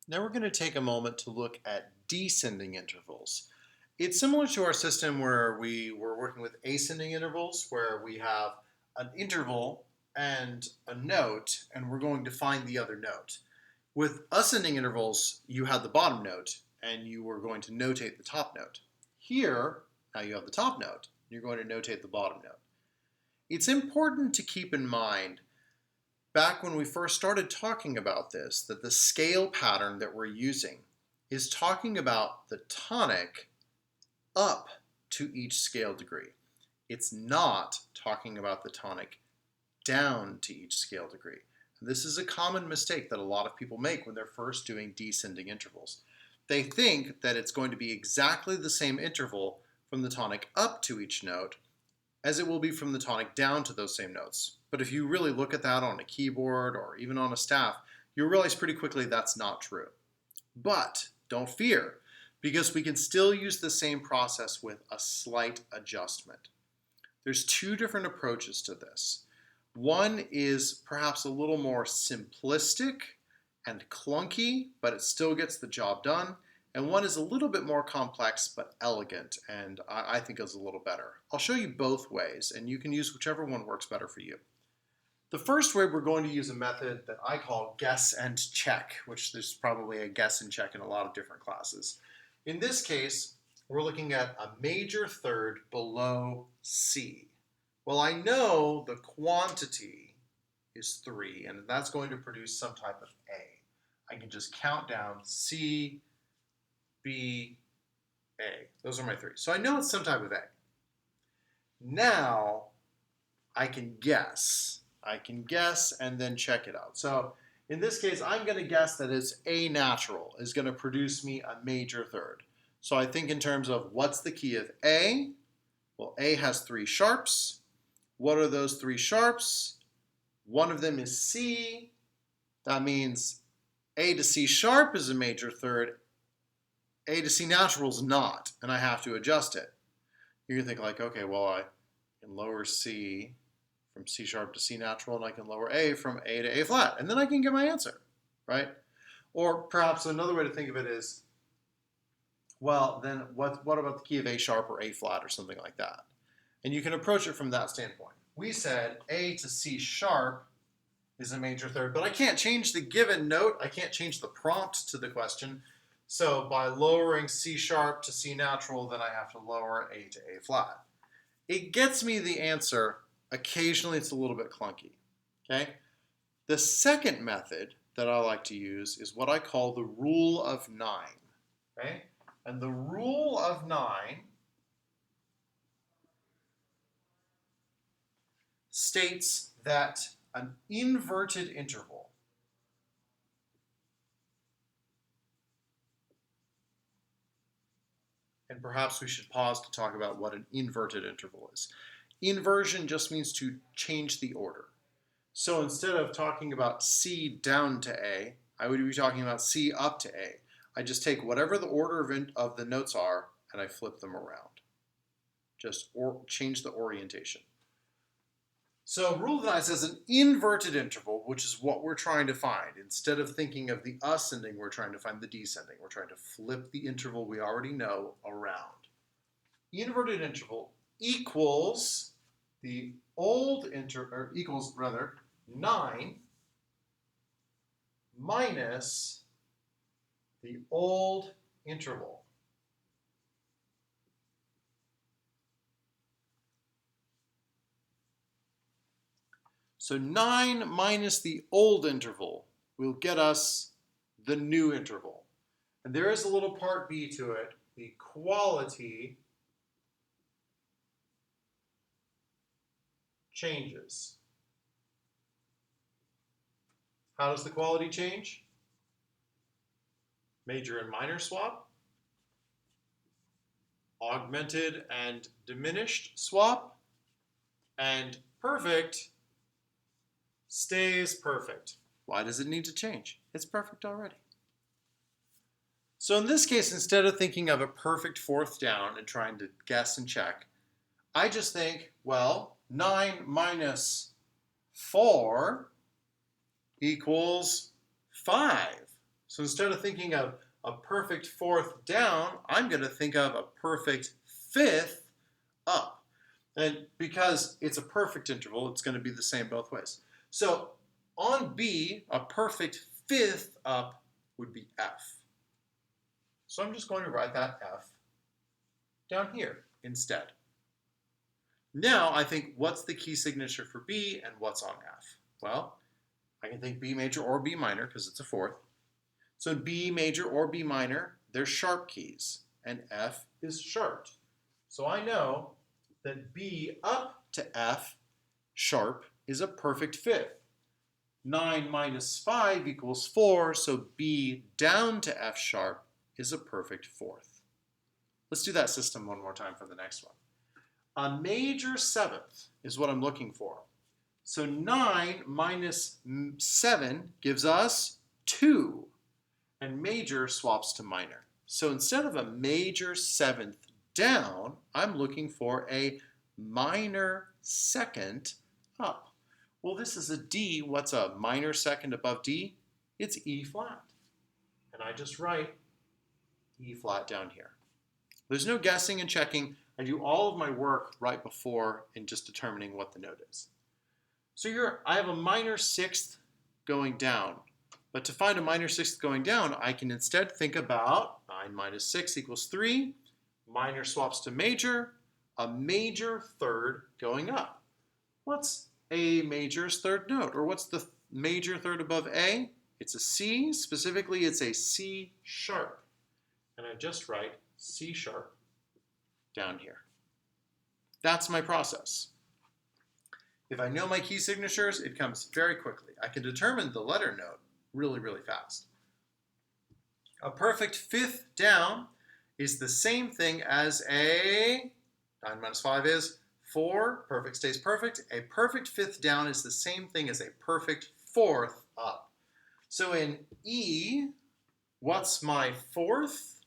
Now we're going to take a moment to look at descending intervals. It's similar to our system where we were working with ascending intervals, where we have an interval and a note, and we're going to find the other note. With ascending intervals, you had the bottom note, and you were going to notate the top note. Here, now you have the top note, you're going to notate the bottom note. It's important to keep in mind back when we first started talking about this, that the scale pattern that we're using is talking about the tonic up to each scale degree. It's not talking about the tonic down to each scale degree. And this is a common mistake that a lot of people make when they're first doing descending intervals. They think that it's going to be exactly the same interval from the tonic up to each note as it will be from the tonic down to those same notes. But if you really look at that on a keyboard or even on a staff, you'll realize pretty quickly that's not true. But don't fear, because we can still use the same process with a slight adjustment. There's two different approaches to this. One is perhaps a little more simplistic and clunky, but it still gets the job done. And one is a little bit more complex but elegant, and I think is a little better. I'll show you both ways, and you can use whichever one works better for you. The first way, we're going to use a method that I call guess and check, which there's probably a guess and check in a lot of different classes. In this case, we're looking at a major third below C. Well, I know the quantity is 3, and that's going to produce some type of A. I can just count down C, B, A. Those are my 3. So I know it's some type of A. Now I can guess. I can guess and then check it out. So in this case, I'm going to guess that it's A natural is going to produce me a major third. So I think in terms of what's the key of A? Well, A has 3 sharps. What are those 3 sharps? One of them is C. That means A to C sharp is a major third. A to C natural is not, and I have to adjust it. You're going to think like, okay, well, I can lower C from C sharp to C natural, and I can lower A from A to A flat, and then I can get my answer, right? Or perhaps another way to think of it is, well, then what about the key of A sharp or A flat or something like that? And you can approach it from that standpoint. We said A to C sharp is a major third, but I can't change the given note. I can't change the prompt to the question. So by lowering C sharp to C natural, then I have to lower A to A flat. It gets me the answer. Occasionally it's a little bit clunky. Okay? The second method that I like to use is what I call the rule of 9. Okay? And the rule of 9 states that an inverted interval and perhaps we should pause to talk about what an inverted interval is. Inversion just means to change the order. So instead of talking about C down to A, I would be talking about C up to A. I just take whatever the order of the notes are and I flip them around. Just change the orientation. So rule of 9 says an inverted interval, which is what we're trying to find. Instead of thinking of the ascending, we're trying to find the descending. We're trying to flip the interval we already know around. Inverted interval equals the equals 9 minus the old interval. So 9 minus the old interval will get us the new interval. And there is a little part B to it, the quality changes. How does the quality change? Major and minor swap, augmented and diminished swap, and perfect stays perfect. Why does it need to change? It's perfect already. So in this case, instead of thinking of a perfect fourth down and trying to guess and check, I just think, well, 9 minus 4 equals 5. So instead of thinking of a perfect fourth down, I'm going to think of a perfect fifth up. And because it's a perfect interval, it's going to be the same both ways. So on B, a perfect fifth up would be F. So I'm just going to write that F down here instead. Now I think, what's the key signature for B and what's on F? Well, I can think B major or B minor because it's a fourth. So B major or B minor, they're sharp keys, and F is sharped. So I know that B up to F sharp is a perfect fifth. 9 minus 5 equals 4, so B down to F sharp is a perfect fourth. Let's do that system one more time for the next one. A major seventh is what I'm looking for. So 9 minus 7 gives us 2, and major swaps to minor. So instead of a major seventh down, I'm looking for a minor second up. Well, this is a D. What's a minor second above D? It's E flat. And I just write E flat down here. There's no guessing and checking. I do all of my work right before in just determining what the note is. So I have a minor sixth going down. But to find a minor sixth going down, I can instead think about 9 minus 6 equals 3. Minor swaps to major. A major third going up. What's a major's third note? Or what's the major third above A? It's a C. Specifically, it's a C sharp. And I just write C sharp down here. That's my process. If I know my key signatures, it comes very quickly. I can determine the letter note really, really fast. A perfect fifth down is the same thing as a 9 minus 5 is 4. Perfect stays perfect. A perfect fifth down is the same thing as a perfect fourth up. So in E, what's my fourth?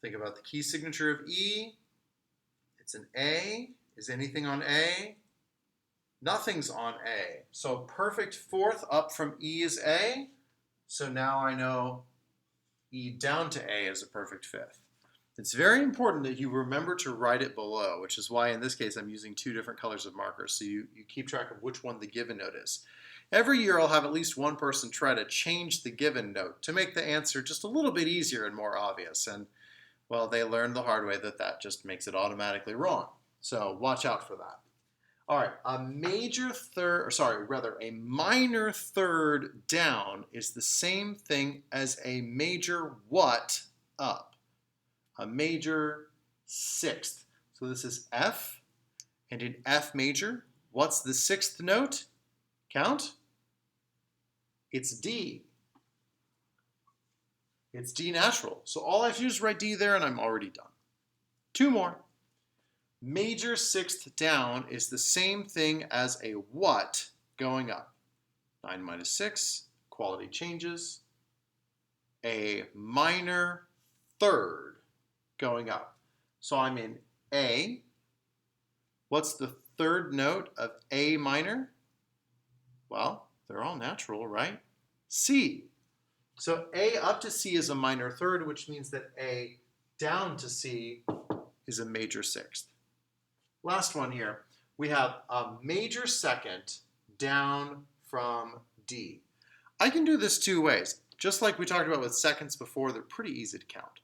Think about the key signature of E. It's an A. Is anything on A? Nothing's on A. So perfect fourth up from E is A. So now I know E down to A is a perfect fifth. It's very important that you remember to write it below, which is why in this case I'm using 2 different colors of markers, so you keep track of which one the given note is. Every year I'll have at least one person try to change the given note to make the answer just a little bit easier and more obvious. And, well, they learned the hard way that just makes it automatically wrong. So watch out for that. All right, a minor third down is the same thing as a major what up? A major sixth. So this is F, and in F major, what's the sixth note? Count. It's D. It's D natural. So all I have to do is write D there and I'm already done. 2 more. Major sixth down is the same thing as a what going up. 9 minus 6, quality changes. A minor third going up. So I'm in A. What's the third note of A minor? Well, they're all natural, right? C. So A up to C is a minor third, which means that A down to C is a major sixth. Last one here. We have a major second down from D. I can do this 2 ways. Just like we talked about with seconds before, they're pretty easy to count.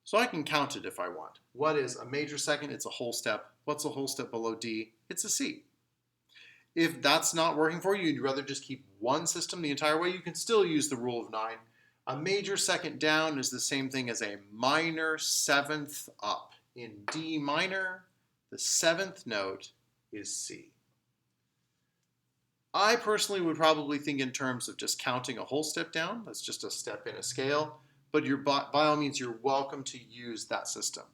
So I can count it if I want. What is a major second? It's a whole step. What's a whole step below D? It's a C. If that's not working for you, you'd rather just keep one system the entire way, you can still use the rule of 9. A major second down is the same thing as a minor seventh up. In D minor, the 7th note is C. I personally would probably think in terms of just counting a whole step down. That's just a step in a scale. But by all means, you're welcome to use that system.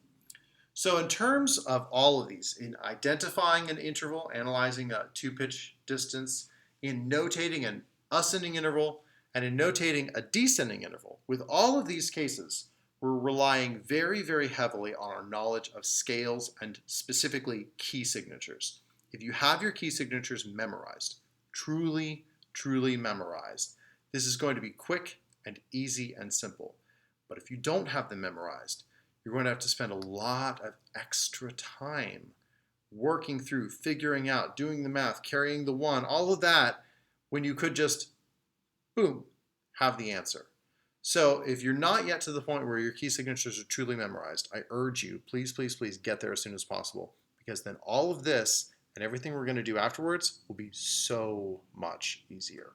So in terms of all of these, in identifying an interval, analyzing a 2-pitch distance, in notating an ascending interval, and in notating a descending interval, with all of these cases, we're relying very, very heavily on our knowledge of scales and specifically key signatures. If you have your key signatures memorized, truly, truly memorized, this is going to be quick and easy and simple. But if you don't have them memorized, you're going to have to spend a lot of extra time working through, figuring out, doing the math, carrying the one, all of that, when you could just, boom, have the answer. So if you're not yet to the point where your key signatures are truly memorized, I urge you, please, please, please get there as soon as possible, because then all of this and everything we're going to do afterwards will be so much easier.